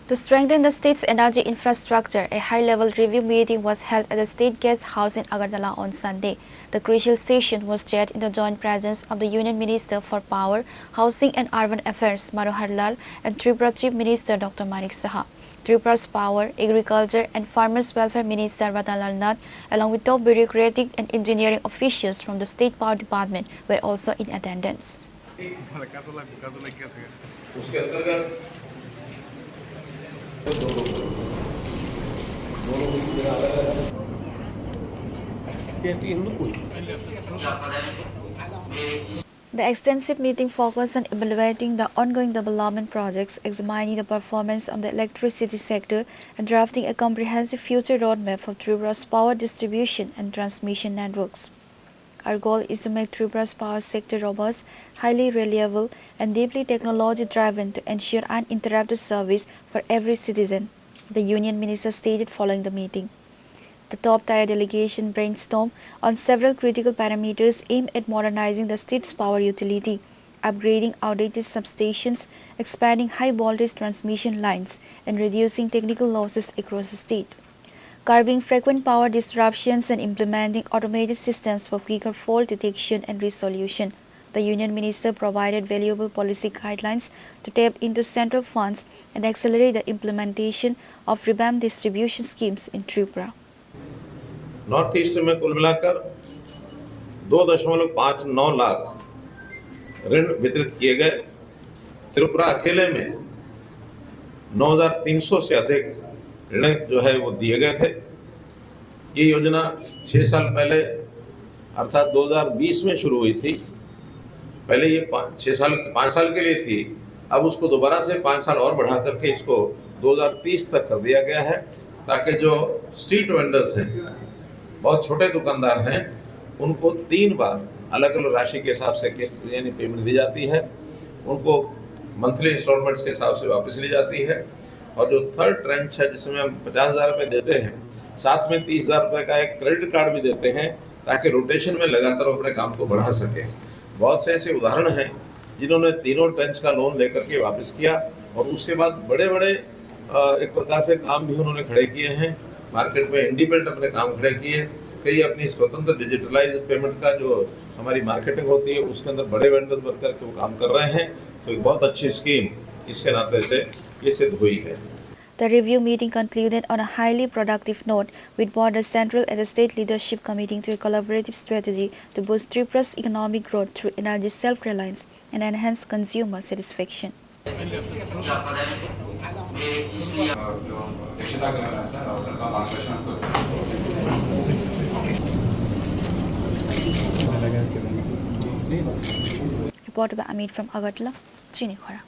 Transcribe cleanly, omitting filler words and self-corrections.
To strengthen the state's energy infrastructure, a high-level review meeting was held at the State Guest House in Agartala on Sunday. The crucial session was chaired in the joint presence of the Union Minister for Power, Housing and Urban Affairs, Manohar Lal, and Tripura Chief Minister Dr. Manik Saha. Tripura's Power, Agriculture and Farmers Welfare Minister Ratan Lal Nath, along with top bureaucratic and engineering officials from the State Power Department, were also in attendance. The extensive meeting focused on evaluating the ongoing development projects, examining the performance of the electricity sector, and drafting a comprehensive future roadmap for Tripura's power distribution and transmission networks. Our goal is to make Tripura's power sector robust, highly reliable, and deeply technology-driven to ensure uninterrupted service for every citizen, the Union Minister stated following the meeting. The top-tier delegation brainstormed on several critical parameters aimed at modernizing the state's power utility, upgrading outdated substations, expanding high-voltage transmission lines, and reducing technical losses across the state. Curbing frequent power disruptions and implementing automated systems for quicker fault detection and resolution. The Union Minister provided valuable policy guidelines to tap into central funds and accelerate the implementation of revamped distribution schemes in Tripura. North east में कुल मिलाकर 2.59 लाख ऋण वितरित किए गए। त्रिपुरा अकेले में 9,300 से अधिक ऋण जो है वो दिए गए थे। ये योजना 6 साल पहले अर्थात 2020 में शुरू हुई थी। पहले ये 5 साल के लिए थी, अब उसको दोबारा से 5 साल और बढ़ा करके इसको 2030 तक कर दिया गया है, ताकि जो स्ट्रीट वेंडर्स हैं, बहुत छोटे दुकानदार हैं, उनको 3 बार अलग अलग राशि के हिसाब से किस्त यानी पेमेंट दी जाती है, उनको मंथली इंस्टॉलमेंट्स के हिसाब से वापस ली जाती है। और जो थर्ड ट्रेंच है जिसमें हम 50,000 रुपये देते हैं, साथ में 30,000 रुपये का एक क्रेडिट कार्ड भी देते हैं, ताकि रोटेशन में लगातार अपने काम को बढ़ा सकें। बहुत से ऐसे उदाहरण हैं जिन्होंने तीनों ट्रेंच का लोन लेकर के वापस किया और उसके बाद बड़े बड़े एक प्रकार से काम भी उन्होंने खड़े किए हैं। मार्केट में इंडिपेंडेंट अपने काम खड़े किए, कई अपनी स्वतंत्र डिजिटलाइज पेमेंट का जो हमारी मार्केटिंग होती है उसके अंदर बड़े वेंडर्स बनकर के वो काम कर रहे हैं। तो एक बहुत अच्छी स्कीम इसके नाते से ये सिद्ध हुई है। The review meeting concluded on a highly productive note, with both the central and the state leadership committing to a collaborative strategy to boost Tripura's economic growth through energy self-reliance and enhance consumer satisfaction. Reported by Amit from Agartala, Chinikhara.